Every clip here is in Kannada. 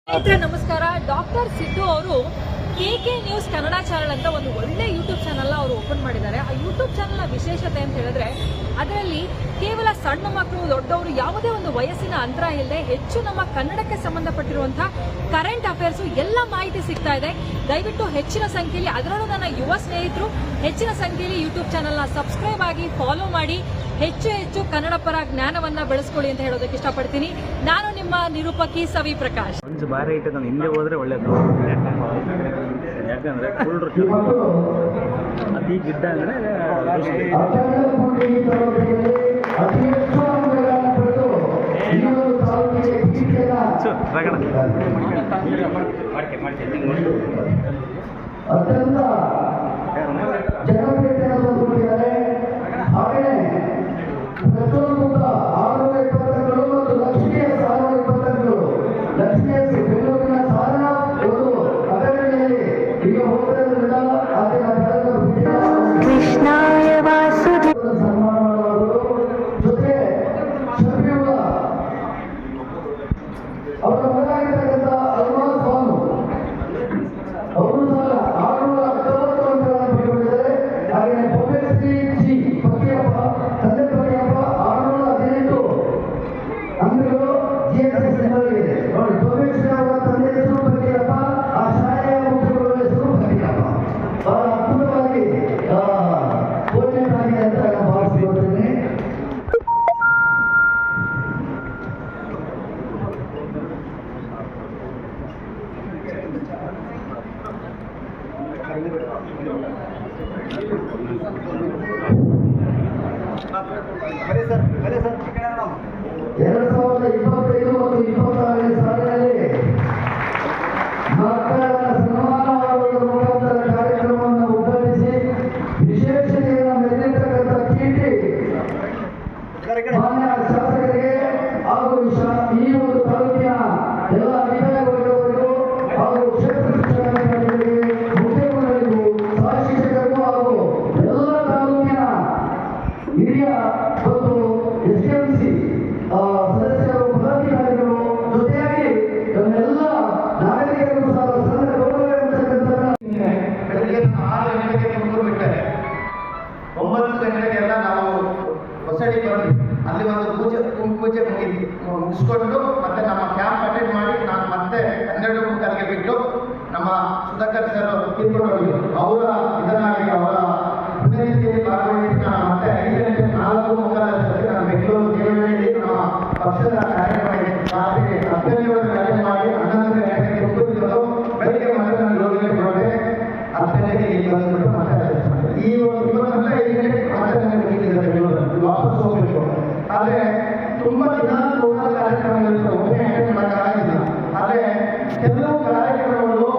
ಸ್ನೇಹಿತರೆ ನಮಸ್ಕಾರ. ಡಾಕ್ಟರ್ ಸಿದ್ದು ಅವರು KK ನ್ಯೂಸ್ ಕನ್ನಡ ಚಾನಲ್ ಅಂತ ಒಂದು ಒಳ್ಳೆ ಯೂಟ್ಯೂಬ್ ಚಾನಲ್ ಅವರು ಓಪನ್ ಮಾಡಿದ್ದಾರೆ. ಆ ಯೂಟ್ಯೂಬ್ ಚಾನಲ್ನ ವಿಶೇಷತೆ ಅಂತ ಹೇಳಿದ್ರೆ ಅದರಲ್ಲಿ ಕೇವಲ ಸಣ್ಣ ಮಕ್ಕಳು ದೊಡ್ಡವರು ಯಾವುದೇ ಒಂದು ವಯಸ್ಸಿನ ಅಂತರ ಇಲ್ಲದೆ ಹೆಚ್ಚು ನಮ್ಮ ಕನ್ನಡಕ್ಕೆ ಸಂಬಂಧಪಟ್ಟಿರುವಂತಹ ಕರೆಂಟ್ ಅಫೇರ್ಸ್ ಎಲ್ಲ ಮಾಹಿತಿ ಸಿಗ್ತಾ ಇದೆ. ದಯವಿಟ್ಟು ಹೆಚ್ಚಿನ ಸಂಖ್ಯೆಯಲ್ಲಿ, ಅದರಲ್ಲೂ ನನ್ನ ಯುವ ಸ್ನೇಹಿತರು ಹೆಚ್ಚಿನ ಸಂಖ್ಯೆಯಲ್ಲಿ ಯೂಟ್ಯೂಬ್ ಚಾನಲ್ನ ಸಬ್ಸ್ಕ್ರೈಬ್ ಆಗಿ ಫಾಲೋ ಮಾಡಿ ಹೆಚ್ಚು ಕನ್ನಡ ಪರ ಜ್ಞಾನವನ್ನ ಬೆಳೆಸ್ಕೊಳ್ಳಿ ಅಂತ ಹೇಳೋದಕ್ಕೆ ಇಷ್ಟಪಡ್ತೀನಿ. ನಾನು ನಿಮ್ಮ ನಿರೂಪಕಿ ಸವಿ ಪ್ರಕಾಶ್. ಒಂದು ಬಾರಿ ಇಟ್ಟು ನಾನು ಹಿಂದೆ ಹೋದ್ರೆ ಒಳ್ಳೇದು, ಯಾಕಂದ್ರೆ ಅತಿ ಗಿಡ್ಡ ಅಂದ್ರೆ ಕಾರ್ಯಕ್ರಮವನ್ನು ಉದ್ಘಾಟಿಸಿ ವಿಶೇಷತೆಯನ್ನು ಮೆರೆದಿರ್ತಕ್ಕಂಥ ಕೀರ್ತಿ ಮಾನ್ಯ ಶಾಸಕರಿಗೆ ಹಾಗೂ ಈ ಒಂದು ತಾಲೂಕಿನ ಎಲ್ಲ ಅಧಿಕಾರಿಗಳಿಗೂ ಹಾಗೂ ಕ್ಷೇತ್ರ ಶಿಕ್ಷಣಾಧಿಕಾರಿಗಳಿಗೆ, ಮುಖ್ಯಮಂತ್ರಿಗಳಿಗೂ, ಸಹ ಶಿಕ್ಷಕರಿಗೂ ಹಾಗೂ ಎಲ್ಲ ತಾಲೂಕಿನ ಹಿರಿಯ ಮತ್ತು SMC ಸದಸ್ಯರು, ಪದಾಧಿಕಾರಿಗಳು ಜೊತೆಯಾಗಿ ಎಲ್ಲ ನಾಗರಿಕರಿಗೂ ಸಹ ಸಣ್ಣ ಗೌರವ ಇರತಕ್ಕಂಥ ಬೆಳಗ್ಗೆ 6 ಗಂಟೆಗೆ ಮುಂದೆ ಬಿಟ್ಟರೆ 9 ಗಂಟೆಗೆಲ್ಲ ನಾವು ಹೊಸಡಿ ಬಂದ್ವಿ. ಅಲ್ಲಿ ಒಂದು ಪೂಜೆ ಮುಗಿಸ್ಕೊಂಡು ಮತ್ತೆ ನಮ್ಮ ಕ್ಯಾಂಪ್ ಅಟೆಂಡ್ ಮಾಡಿ ನಾನು ಮತ್ತೆ 12:30ಗೆ ಬಿಟ್ಟು ನಮ್ಮ ಸುಧಾಕರ್ ಸರ್ ತೀರ್ಕೊಂಡು ಅವರ ಇದನ್ನಾಗಿ ಅವರ ಪುಣ್ಯತಿಥಿಯಲ್ಲಿ ಭಾಗವಹಿಸಿ ನಾನು ಮತ್ತೆ 5 ಗಂಟೆ 4:30 ನಾನು ಬೆಂಗಳೂರು ದೇವನಹಳ್ಳಿ ನಮ್ಮ ಪಕ್ಷದ ಕಾರ್ಯಕ್ರಮಕ್ಕೆ ರಾತ್ರಿ 10 ಗಂಟೆಗೆ ಮಾಡಿ 11 ಗಂಟೆಗೆ ಮುಗಿದು ಬೆಳಗ್ಗೆ ಮತ್ತೆ ನಾನು 7 ಗಂಟೆಗೆ ಹೊರಟೆ 10 ಗಂಟೆಗೆ ಇಲ್ಲಿ ಬಂದ್ಬಿಟ್ಟು ಮತ್ತೆ ಈ ಒಂದು 5 ಗಂಟೆಗೆ ಮತ್ತೆ ನನಗೆ ಮುಗಿದಿದೆ ಬೆಂಗಳೂರಲ್ಲಿ ವಾಪಸ್ ಹೋಗಬೇಕು. ಆದರೆ ತುಂಬ ದಿನ ಕಾರ್ಯಕ್ರಮಗಳಿಂದ ಒಮ್ಮೆ ಅಟೆಂಡ್ ಮಾಡೋಕ್ಕಾಗಿಲ್ಲ. ಆದರೆ ಕೆಲವು ಕಾರ್ಯಕ್ರಮಗಳು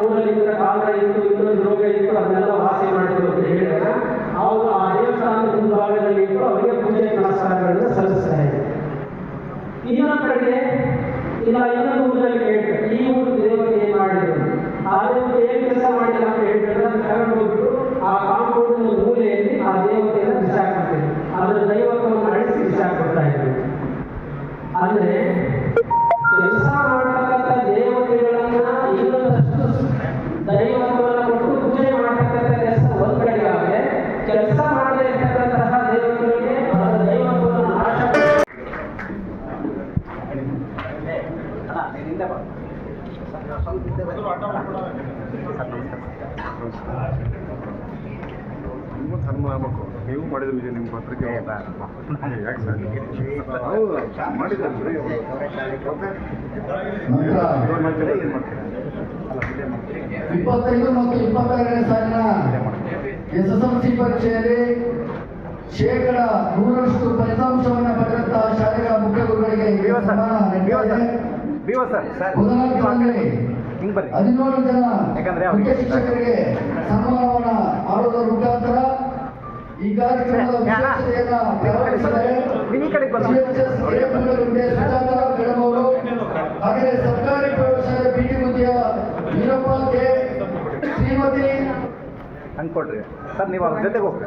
ಊರಲ್ಲಿ ಕಾಲ ಇತ್ತು, ಇನ್ನೊಂದು ರೋಗ ಇತ್ತು, ಅದನ್ನೆಲ್ಲ ವಾಸಿ ಮಾಡಿದ್ರು ಅಂತ ಹೇಳಿದಾಗ ಅವರು ಆ ದೇವಸ್ಥಾನದ ಮುಂಭಾಗದಲ್ಲಿ ಇಟ್ಟು ಅವರಿಗೆ ಪೂಜೆ ಪುನಸ್ಕಾರಗಳನ್ನು ಸಲ್ಲಿಸ್ತಾ ಇದ್ದಾರೆ. ಇನ್ನೊಂದು ಕಡೆ ಇನ್ನೊಂದು ಊರಲ್ಲಿ ಹೇಳ್ತಾರೆ, ಈ ಊರು ದೇವತೆ ಏನು ಮಾಡಿದ್ರು, ಆ ದೇವತೆ ಏನು ಕೆಲಸ ಮಾಡಿಲ್ಲ ಅಂತ ಹೇಳ್ತಾರೆ. ಅದನ್ನು ತಗೊಂಡು ಹೋಗ್ಬಿಟ್ಟು ಆ ಕಾಂಪೌಂಡ್ ಮೂಲೆಯಲ್ಲಿ ಆ ದೇವತೆಯನ್ನು ಬಿಸಾಕ್ಬಿಡ್ತಾರೆ. ಅದರ ದೈವತ್ವವನ್ನು ಅಳಿಸಿ ಬಿಸಾಕ್ಬಿಡ್ತಾ ಇದ್ರು. ಅಂದ್ರೆ ಕೆಲಸ ಮಾಡತಕ್ಕಂಥ ದೇವತೆಗಳನ್ನ ಇನ್ನೊಂದಷ್ಟು ದೈವತ್ವವನ್ನು ಕೊಟ್ಟು ಪೂಜೆ ಮಾಡತಕ್ಕಂಥ ಕೆಲಸ ಒಂದ್ ಕಡೆಗಾದ್ರೆ, ಕೆಲಸ ಮಾಡದೇ ಇರ್ತಕ್ಕಂತಹ ದೇವತೆಗಳಿಗೆ ಅದರ ದೈವತ್ವವನ್ನು ನಾಶ ನಿಮ್ಮ ಧರ್ಮ ಆಗಬೇಕು. ನೀವು ಮಾಡಿದ್ರಿ ನಿಮ್ಮ ಪತ್ರಿಕೆ ಯಾಕೆ ಸರ್ ಮಾಡಿದ್ರಿ 25 ಮತ್ತು 26ನೇ ಸಾಲಿನ SSLC ಪರೀಕ್ಷೆಯಲ್ಲಿ 100% ಫಲಿತಾಂಶವನ್ನು ಪಡೆದಂತಹ ಶಾಲೆಗಳ ಮುಖ್ಯ ಗುರುಗಳಿಗೆ 17 ಜನ ಮುಖ್ಯ ಶಿಕ್ಷಕರಿಗೆ ಸನ್ಮಾನವನ್ನು ಮಾಡುವುದರ ಮುಖಾಂತರ ಈ ಕಾರ್ಯಕ್ರಮದ ವಿಶೇಷತೆಯನ್ನು ಪ್ರಾರಂಭಿಸಿದ್ದಾರೆ. ಹಾಗೆ ಸರ್ಕಾರಿ ಪ್ರೌಢಶಾಲೆ PT ಮುದಿಯ ವೀರಪ್ಪ ಕೆ, ಶ್ರೀಮತಿ ಅಂದ್ಕೊಡ್ರಿ ಸರ್, ನೀವು ಅವ್ರ ಜೊತೆಗೆ ಹೋಗ್ರಿ.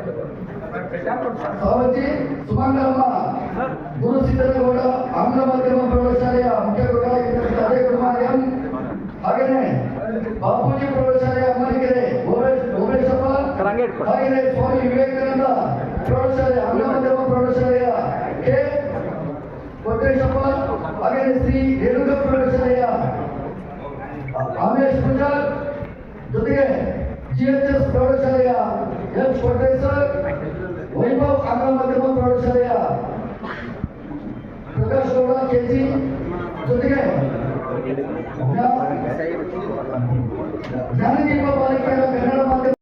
ಸಾವಜಿ ಸುಮಂಗಲಮ್ಮ, ಗುರು ಸಿದ್ದನಗೌಡ ಆಂಗ್ಲ ಮಾಧ್ಯಮ ಪ್ರೌಢಶಾಲೆಯ ಮುಖ್ಯ ಗುರುಗಳಾಗಿದ್ದ ಅದೇ ಕುಮಾರ್ ಎಂ ಬಾಪೂಜಿ ಪ್ರೌಢಶಾಲೆಯ ಅಮ್ಮನಿಕೆರೆ ಉಮೇಶಪ್ಪ, ಸರ್ ಹಂಗೆ ಇಟ್ಕೊಡಿ. ಹಾಗೆಯೇ ಸ್ವಾಮಿ ವಿವೇಕಾನಂದ ಪ್ರೌಢಶಾಲೆ ಅಂಗಮಧ್ಯಮ ಪ್ರೌಢಶಾಲೆಯ ಕೆ ಕೊಟ್ರೇಶಪ್ಪ, ಹಾಗೆಯೇ ಶ್ರೀ ರೇಣುಕ ಪ್ರೌಢಶಾಲೆಯ ಆಮೇಶ್ ಪೂಜಾರ್, ಜೊತೆಗೆ GHS ಪ್ರೌಢಶಾಲೆಯ ಎಸ್ ಕೊಟ್ರೇಶ್ವರ್, ವೈಭವ್ ಅಂಗಮಧ್ಯಮ ಪ್ರೌಢಶಾಲೆಯ ಪ್ರಕಾಶ್ ಗೌಡ KG, ಜೊತೆಗೆ ಜ್ಞಾನದೀಪ ಬಾಲಕಿಯರ ಕನ್ನಡ